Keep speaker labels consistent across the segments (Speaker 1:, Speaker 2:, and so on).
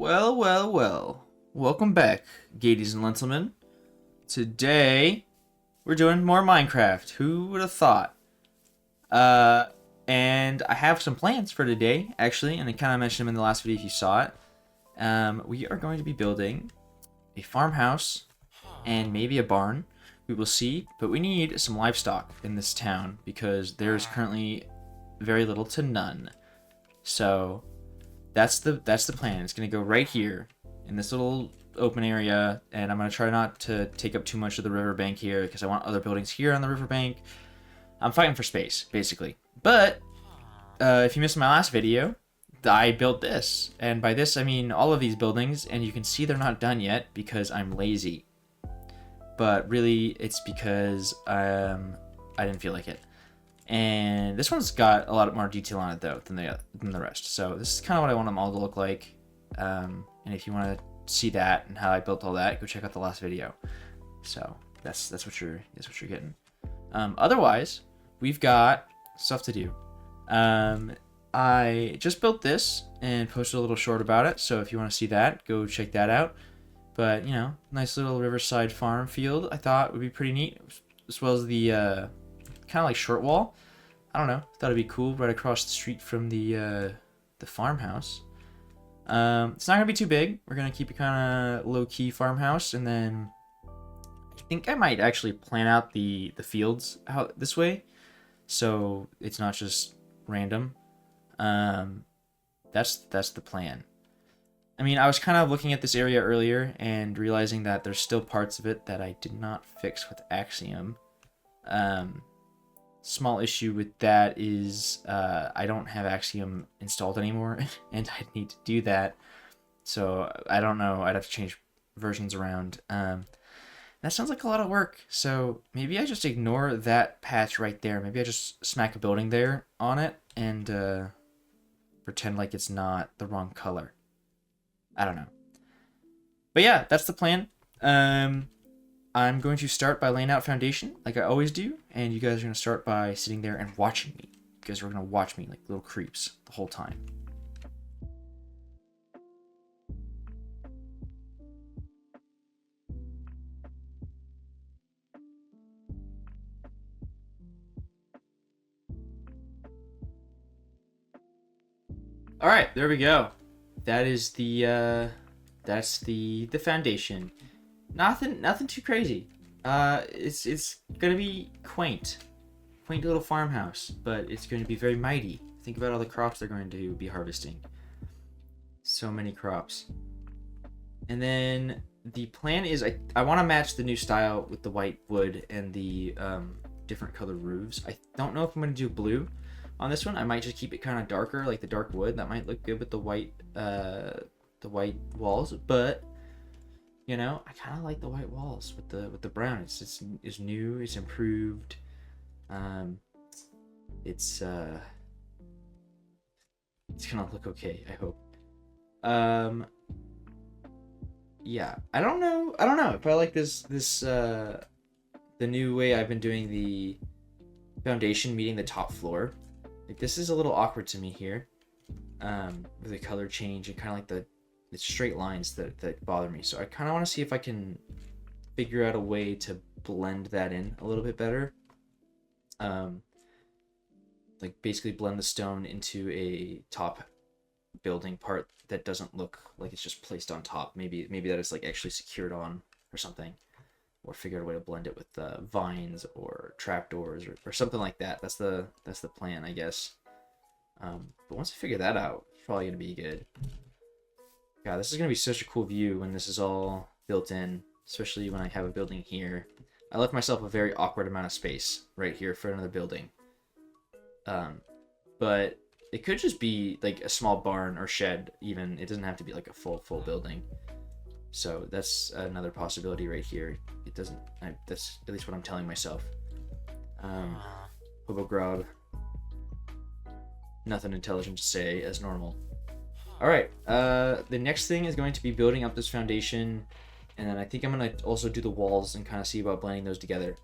Speaker 1: Well, well, well. Welcome back, Gadies and Gentlemen. Today, we're doing more Minecraft. Who would have thought? Uh, and I have some plans for today, actually, and I kind of mentioned them in the last video if you saw it. We are going to be building a farmhouse and maybe a barn. We will see, but we need some livestock in this town because there's currently very little to none. So, that's the plan. It's gonna go right here in this little open area, and I'm gonna try not to take up too much of the riverbank here because I want other buildings here on the riverbank. I'm fighting for space, basically. But if you missed my last video, I built this, and by this I mean all of these buildings, and you can see they're not done yet because I'm lazy. But really, it's because I didn't feel like it. And this one's got a lot more detail on it though than the rest. So this is kind of what I want them all to look like. And if you want to see that and how I built all that, go check out the last video. So that's what you're getting. Otherwise, we've got stuff to do. I just built this and posted a little short about it. So if you want to see that, go check that out. But you know, nice little riverside farm field. I thought would be pretty neat, as well as the kind of like short wall. I don't know. Thought it'd be cool right across the street from the farmhouse. It's not gonna be too big. We're gonna keep it kind of low key farmhouse, and then I think I might actually plan out the fields out this way, so it's not just random. That's the plan. I mean, I was kind of looking at this area earlier and realizing that there's still parts of it that I did not fix with Axiom. Small issue with that is I don't have Axiom installed anymore, and I need to do that. So I don't know. I'd have to change versions around. That sounds like a lot of work. So maybe I just ignore that patch right there. Maybe I just smack a building there on it and pretend like it's not the wrong color. I don't know. But yeah, that's the plan. I'm going to start by laying out foundation, like I always do, and you guys are going to start by sitting there and watching me. You guys are going to watch me like little creeps the whole time. All right, there we go. That is that's the foundation. Nothing too crazy. It's gonna be quaint little farmhouse, but it's going to be very mighty. Think about all the crops they're going to be harvesting. So many crops. And then the plan is I want to match the new style with the white wood and the different colored roofs. I don't know if I'm going to do blue on this one. I might just keep it kind of darker, like the dark wood. That might look good with the white walls, but you know, I kind of like the white walls with the brown. It's new. It's improved. It's gonna look okay, I hope. Yeah, I don't know if I like this the new way I've been doing the foundation meeting the top floor. Like, this is a little awkward to me here. With the color change and kind of like the straight lines that bother me. So I kind of want to see if I can figure out a way to blend that in a little bit better. Like basically blend the stone into a top building part that doesn't look like it's just placed on top. Maybe that is like actually secured on or something, or figure out a way to blend it with vines or trapdoors or something like that. That's the plan, I guess. But once I figure that out, it's probably gonna be good. God, this is gonna be such a cool view when this is all built in, especially when I have a building here. I left myself a very awkward amount of space right here for another building. But it could just be like a small barn or shed even. It doesn't have to be like a full building. So that's another possibility right here. It doesn't, that's at least what I'm telling myself. Hobogrod. Nothing intelligent to say as normal. Alright, the next thing is going to be building up this foundation, and then I think I'm going to also do the walls and kind of see about blending those together.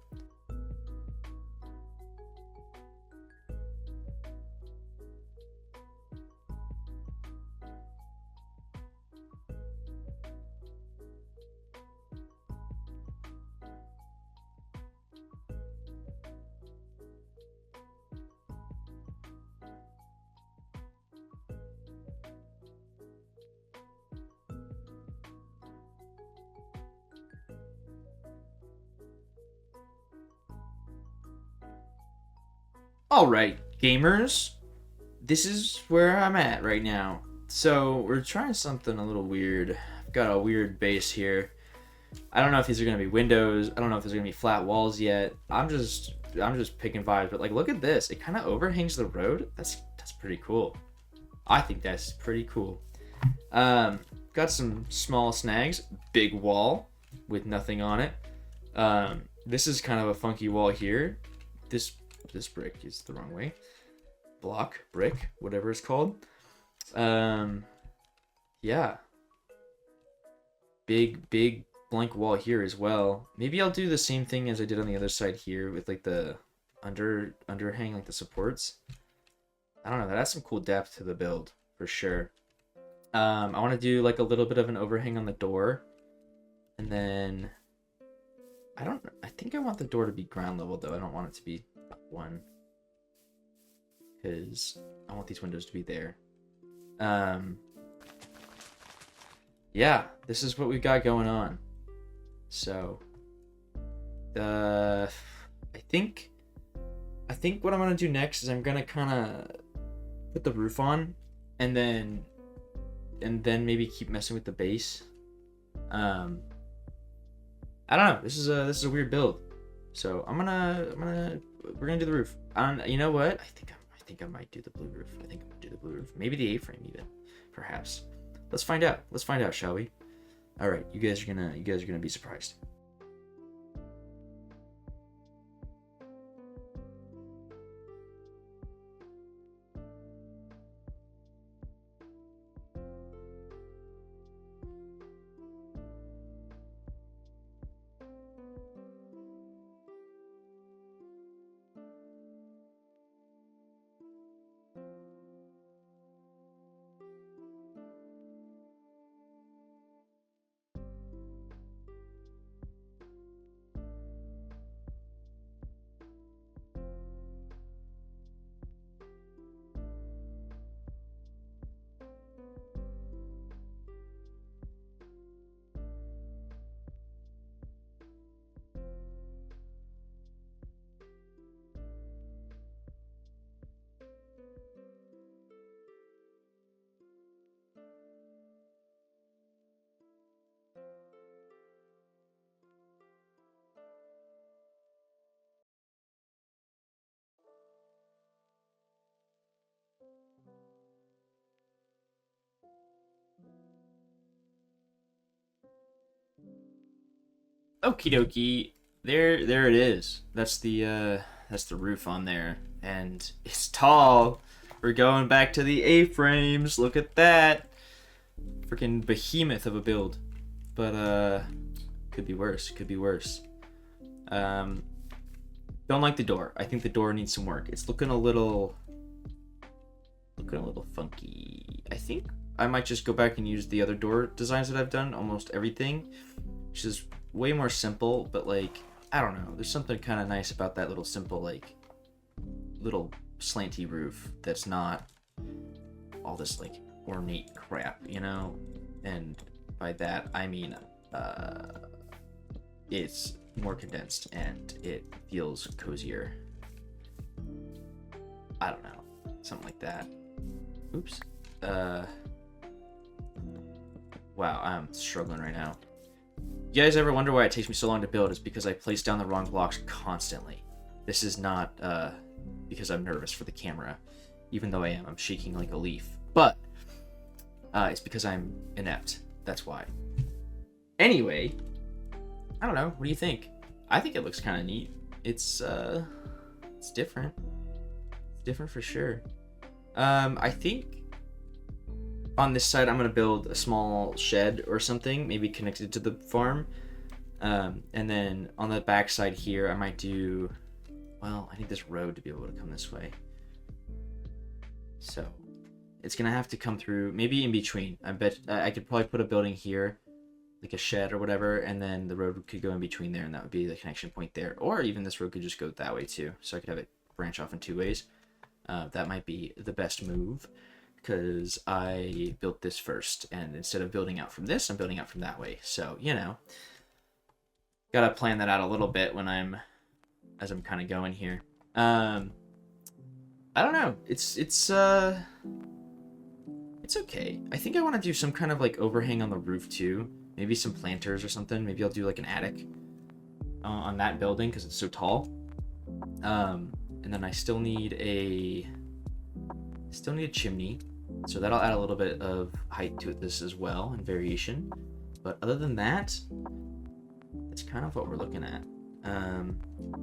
Speaker 1: Alright, gamers. This is where I'm at right now. So, we're trying something a little weird. I've got a weird base here. I don't know if these are going to be windows. I don't know if there's going to be flat walls yet. I'm just picking vibes, but like look at this. It kind of overhangs the road. That's pretty cool. I think that's pretty cool. Got some small snags. Big wall with nothing on it. This is kind of a funky wall here. This brick is the wrong way. Block, brick, whatever it's called. Yeah. Big blank wall here as well. Maybe I'll do the same thing as I did on the other side here with like the underhang, like the supports. I don't know, that adds some cool depth to the build for sure. I want to do like a little bit of an overhang on the door, and then I think I want the door to be ground level though. I don't want it to be one, because I want these windows to be there. Yeah, this is what we've got going on. So, I think what I'm gonna do next is I'm gonna kind of put the roof on, and then maybe keep messing with the base. I don't know. This is a weird build. So we're gonna do the roof. You know what? I think I might do the blue roof. I think I'm gonna do the blue roof. Maybe the A-frame even, perhaps. Let's find out. Let's find out, shall we? All right, you guys are gonna be surprised. Okie dokie. There it is. That's the roof on there, and it's tall. We're going back to the A-frames. Look at that. Freaking behemoth of a build. But could be worse. Could be worse. Don't like the door. I think the door needs some work. It's looking a little funky. I think I might just go back and use the other door designs that I've done, almost everything, which is way more simple, but like, I don't know, there's something kind of nice about that little simple, like, little slanty roof that's not all this like ornate crap, you know? And by that I mean it's more condensed and it feels cozier. I don't know, something like that. Oops. Wow, I'm struggling right now. You guys ever wonder why it takes me so long to build? It's because I place down the wrong blocks constantly. This is not because I'm nervous for the camera, even though I am. I'm shaking like a leaf. But it's because I'm inept. That's why. Anyway, I don't know. What do you think? I think it looks kind of neat. It's different. It's different for sure. I think on this side I'm gonna build a small shed or something, maybe connected to the farm. And then on the back side here I might do, well, I need this road to be able to come this way. So it's gonna have to come through, maybe in between. I bet I could probably put a building here, like a shed or whatever, and then the road could go in between there, and that would be the connection point there. Or even this road could just go that way too, so I could have it branch off in two ways. That might be the best move, because I built this first, and instead of building out from this, I'm building out from that way. So, you know, gotta plan that out a little bit when as I'm kind of going here. I don't know. It's okay. I think I want to do some kind of like overhang on the roof too. Maybe some planters or something. Maybe I'll do like an attic on that building because it's so tall. And then I still need a chimney, so that'll add a little bit of height to this as well and variation. But other than that, that's kind of what we're looking at.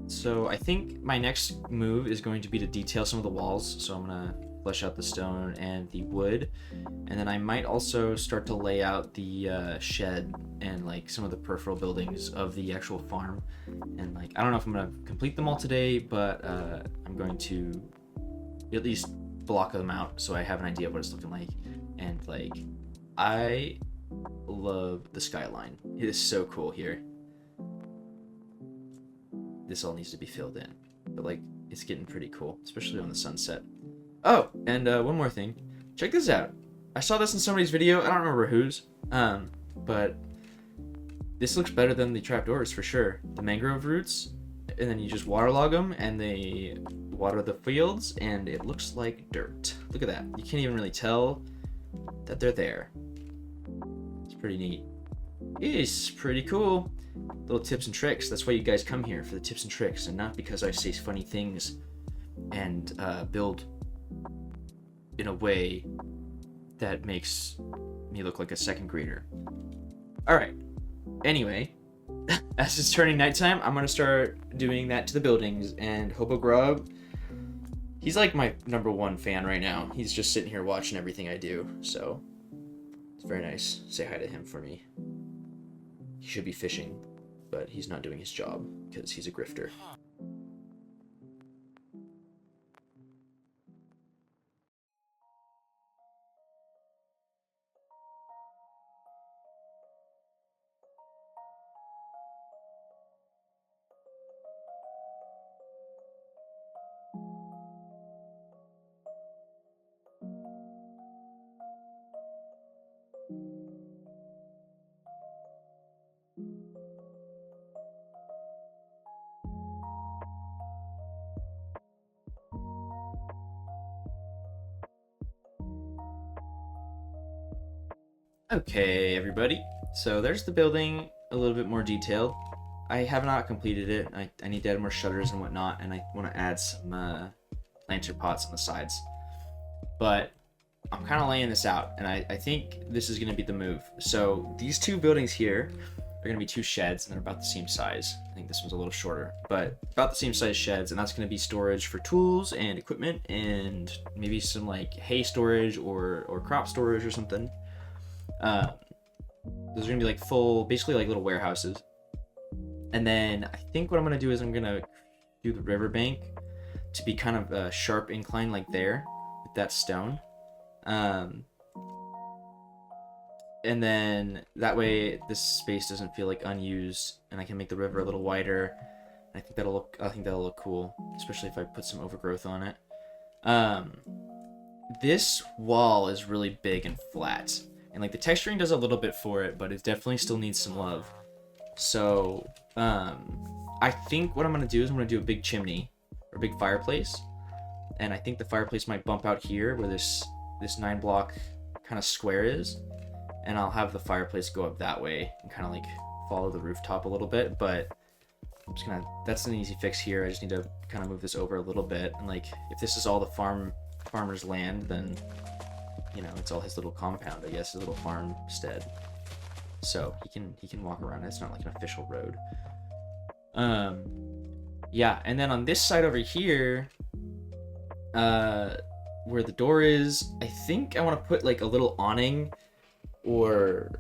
Speaker 1: So I think my next move is going to be to detail some of the walls. So I'm gonna flesh out the stone and the wood, and then I might also start to lay out the shed and like some of the peripheral buildings of the actual farm. And like I don't know if I'm gonna complete them all today, but I'm going to at least block them out so I have an idea of what it's looking like. And like I love the skyline. It is so cool here. This all needs to be filled in, but like it's getting pretty cool, especially on the sunset. Oh, and one more thing. Check this out. I saw this in somebody's video. I don't remember whose. But this looks better than the trapdoors for sure. The mangrove roots, and then you just waterlog them, and they water the fields, and it looks like dirt. Look at that. You can't even really tell that they're there. It's pretty neat. It's pretty cool. Little tips and tricks. That's why you guys come here, for the tips and tricks, and not because I say funny things and build in a way that makes me look like a second grader. Alright. Anyway, as it's turning nighttime, I'm gonna start doing that to the buildings, and Hobo Grub, he's like my #1 fan right now. He's just sitting here watching everything I do, so it's very nice. Say hi to him for me. He should be fishing, but he's not doing his job because he's a grifter. Okay, everybody. So there's the building, a little bit more detailed. I have not completed it. I need to add more shutters and whatnot, and I want to add some planter pots on the sides. But I'm kind of laying this out, and I think this is going to be the move. So these two buildings here are going to be 2 sheds, and they're about the same size. I think this one's a little shorter, but about the same size sheds, and that's going to be storage for tools and equipment, and maybe some like hay storage or crop storage or something. Those are gonna be like full, basically like little warehouses. And then I think what I'm gonna do is I'm gonna do the riverbank to be kind of a sharp incline like there with that stone. And then that way this space doesn't feel like unused, and I can make the river a little wider. I think that'll look cool, especially if I put some overgrowth on it. This wall is really big and flat. And like the texturing does a little bit for it, but it definitely still needs some love. So I think what I'm gonna do is I'm gonna do a big chimney or a big fireplace, and I think the fireplace might bump out here where this 9-block kind of square is, and I'll have the fireplace go up that way and kind of like follow the rooftop a little bit. But I'm just gonna, that's an easy fix here. I just need to kind of move this over a little bit, and like if this is all the farmer's land, then you know, it's all his little compound, I guess, his little farmstead. So he can walk around. It's not like an official road. Yeah, and then on this side over here, where the door is, I think I want to put like a little awning, or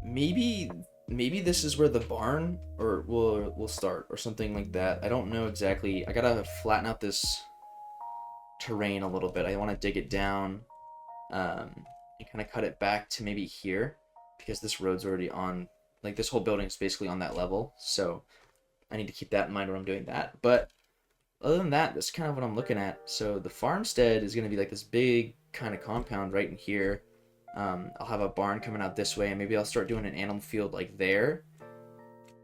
Speaker 1: maybe this is where the barn or will start or something like that. I don't know exactly. I gotta flatten out this terrain a little bit. I want to dig it down. And kind of cut it back to maybe here, because this road's already on, like this whole building is basically on that level, so I need to keep that in mind when I'm doing that. But other than that, that's kind of what I'm looking at. So the farmstead is going to be like this big kind of compound right in here. I'll have a barn coming out this way, and maybe I'll start doing an animal field like there.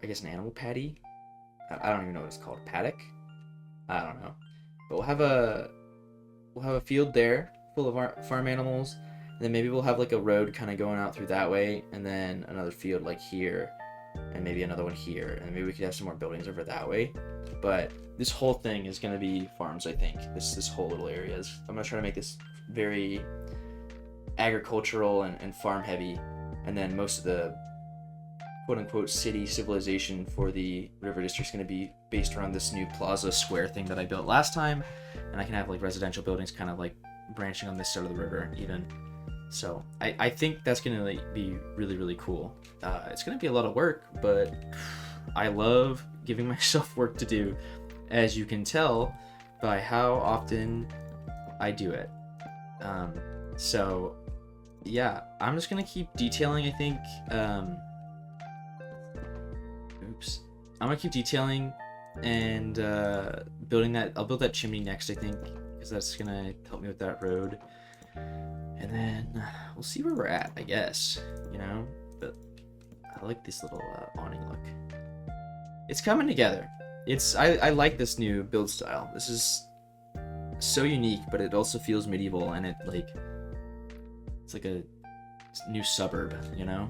Speaker 1: I guess an animal paddy? I don't even know what it's called. Paddock? I don't know. But we'll have a we'll have a field there full of our farm animals, and then maybe we'll have like a road kind of going out through that way, and then another field like here, and maybe another one here, and maybe we could have some more buildings over that way. But this whole thing is gonna be farms, I think. This whole little area is. I'm gonna try to make this very agricultural and farm heavy, and then most of the quote-unquote city civilization for the river district is going to be based around this new plaza square thing that I built last time, and I can have like residential buildings kind of like branching on this side of the river even. So I think that's going to like be really, really cool. It's going to be a lot of work, but I love giving myself work to do, as you can tell by how often I do it. So yeah, I'm just going to keep detailing, I think. I'm gonna keep detailing and building that. I'll build that chimney next, I think, because that's gonna help me with that road. And then we'll see where we're at, I guess, you know? But I like this little awning look. It's coming together. I like this new build style. This is so unique, but it also feels medieval, and it's like a new suburb, you know?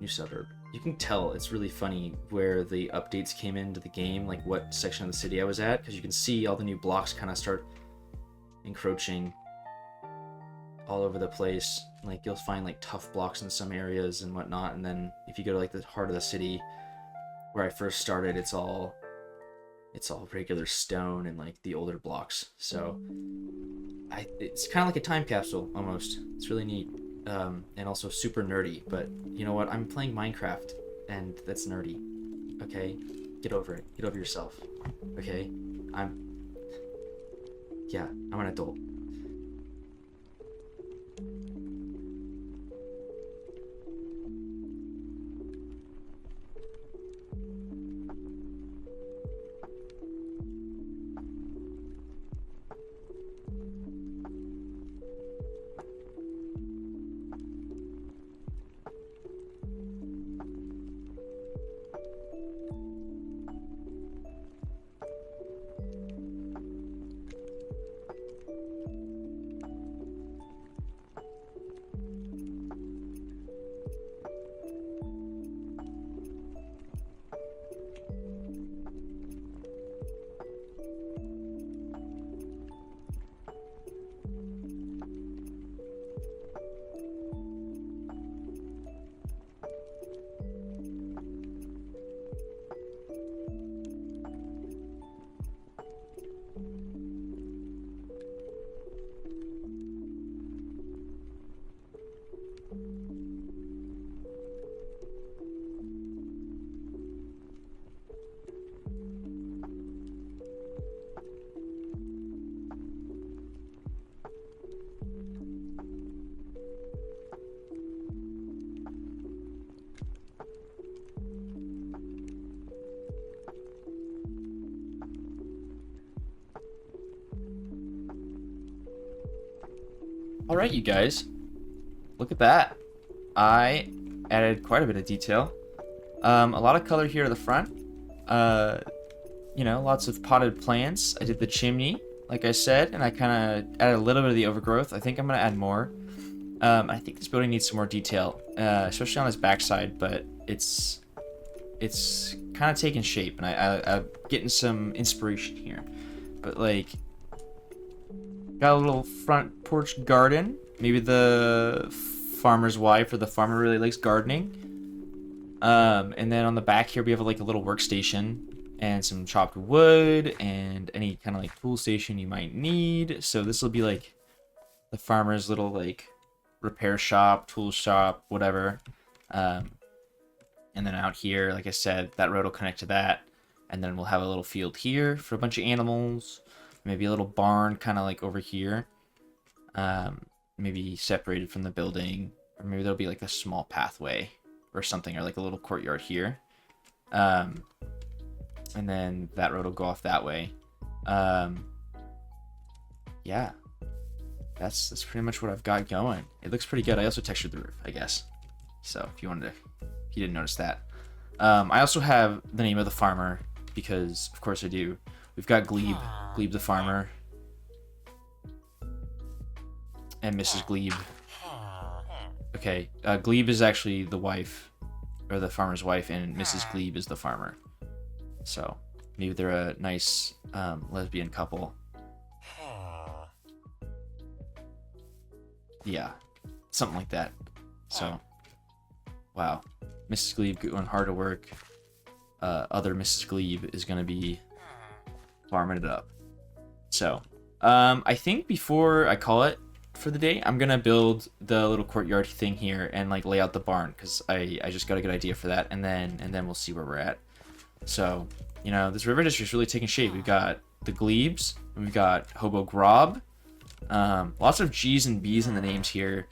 Speaker 1: New suburb. You can tell it's really funny where the updates came into the game, like what section of the city I was at, because you can see all the new blocks kind of start encroaching all over the place. Like you'll find like tough blocks in some areas and whatnot, and then if you go to like the heart of the city where I first started, it's all regular stone and like the older blocks. So it's kind of like a time capsule almost. It's really neat. And also super nerdy, but you know what? I'm playing Minecraft, and that's nerdy. Okay? Get over it. Get over yourself. Okay? I'm an adult. Alright, you guys. Look at that. I added quite a bit of detail. A lot of color here at the front. You know, lots of potted plants. I did the chimney, like I said, and I kind of added a little bit of the overgrowth. I think I'm going to add more. I think this building needs some more detail, especially on its backside, but it's kind of taking shape, and I'm getting some inspiration here. But, like, got a little front porch garden. Maybe the farmer's wife or the farmer really likes gardening. And then on the back here we have like a little workstation and some chopped wood and any kind of like tool station you might need. So this will be like the farmer's little like repair shop, tool shop, whatever. And then out here, like I said, that road will connect to that. And then we'll have a little field here for a bunch of animals. Maybe a little barn kind of like over here. Maybe separated from the building. Or maybe there'll be like a small pathway or something, or like a little courtyard here. And then that road will go off that way. Yeah. That's pretty much what I've got going. It looks pretty good. I also textured the roof, I guess. So if you didn't notice that. I also have the name of the farmer because of course I do. We've got Glebe the farmer. and Mrs. Glebe. Okay, Glebe is actually the wife, or the farmer's wife, and Mrs. Glebe is the farmer. So maybe they're a nice lesbian couple. Yeah, something like that. So, wow. Mrs. Glebe going hard to work. Other Mrs. Glebe is going to be farming it up. So, I think before I call it for the day, I'm going to build the little courtyard thing here and like lay out the barn, because I just got a good idea for that, and then we'll see where we're at. So, you know, this river district's really taking shape. We've got the Glebes, and we've got Hobo Grob. Lots of G's and B's in the names here.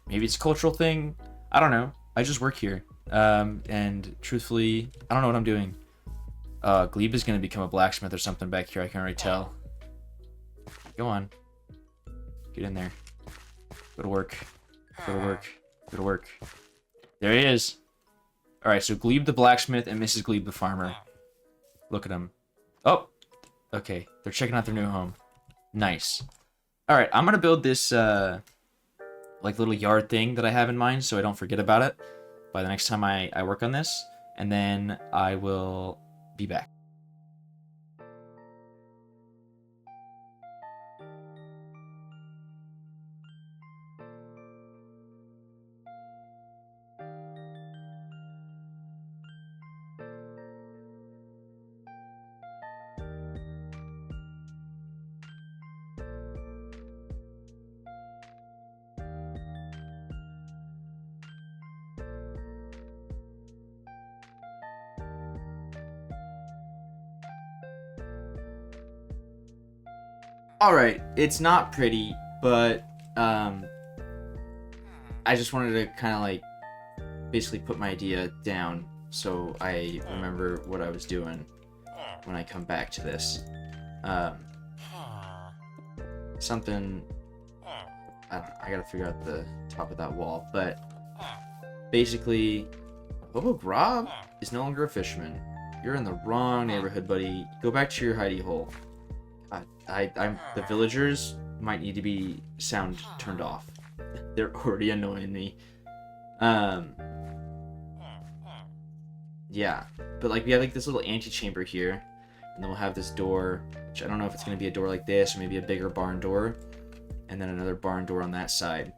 Speaker 1: Maybe it's a cultural thing. I don't know. I just work here. And truthfully, I don't know what I'm doing. Glebe is going to become a blacksmith or something back here. I can't really tell. Go on. Get in there. Go to work. Go to work. Go to work. There he is. Alright, so Glebe the blacksmith and Mrs. Glebe the farmer. Look at him. Oh! Okay, they're checking out their new home. Nice. Alright, I'm gonna build this, like, little yard thing that I have in mind so I don't forget about it by the next time I work on this. And then I will be back. Alright, it's not pretty, but I just wanted to kind of like basically put my idea down so I remember what I was doing when I come back to this. Something, I don't know, I gotta figure out the top of that wall, but basically, Hobo Grob is no longer a fisherman. You're in the wrong neighborhood, buddy. Go back to your hidey hole. The villagers might need to be sound turned off. They're already annoying me. Yeah, but like we have like this little antechamber here, and then we'll have this door, which I don't know if it's gonna be a door like this or maybe a bigger barn door, and then another barn door on that side.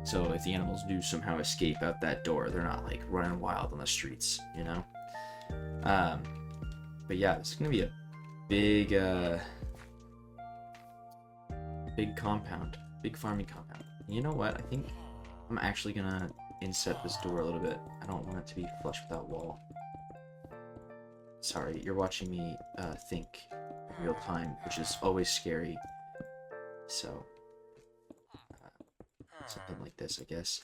Speaker 1: So if the animals do somehow escape out that door, they're not like running wild on the streets, you know. But yeah, this is gonna be a big big compound, big farming compound. You know what? I think I'm actually gonna inset this door a little bit. I don't want it to be flush with that wall. Sorry, you're watching me think in real time, which is always scary. So, something like this, I guess.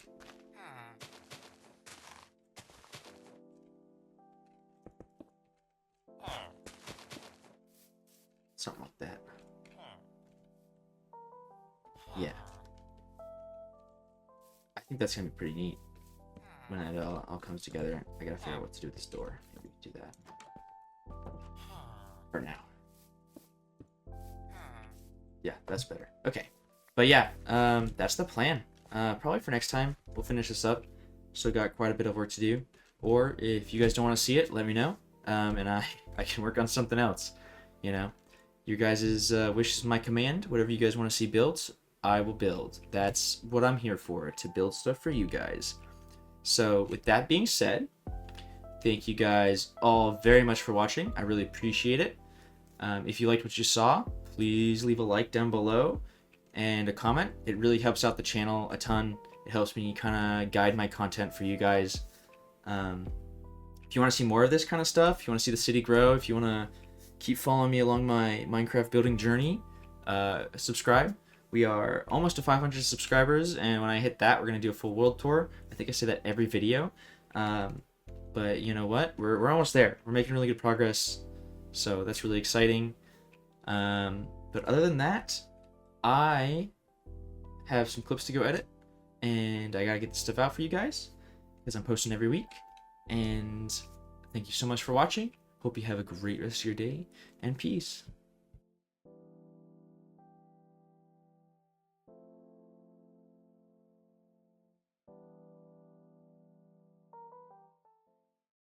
Speaker 1: Something like that. Yeah. I think that's gonna be pretty neat when it all comes together. I gotta figure out what to do with this door. Maybe we can do that for now. Yeah, that's better. Okay. But yeah, that's the plan. Probably for next time, we'll finish this up. Still got quite a bit of work to do. Or if you guys don't want to see it, let me know. And I can work on something else. You know, your guys' wish is my command. Whatever you guys want to see built, I will build. That's what I'm here for, to build stuff for you guys. So with that being said, thank you guys all very much for watching. I really appreciate it. If you liked what you saw, please leave a like down below and a comment. It really helps out the channel a ton. It helps me kind of guide my content for you guys. If you want to see more of this kind of stuff, if you want to see the city grow, if you want to keep following me along my Minecraft building journey, subscribe. We are almost to 500 subscribers, and when I hit that, we're going to do a full world tour. I think I say that every video. But you know what? We're almost there. We're making really good progress, so that's really exciting. But other than that, I have some clips to go edit, and I got to get this stuff out for you guys, because I'm posting every week. And thank you so much for watching. Hope you have a great rest of your day, and peace.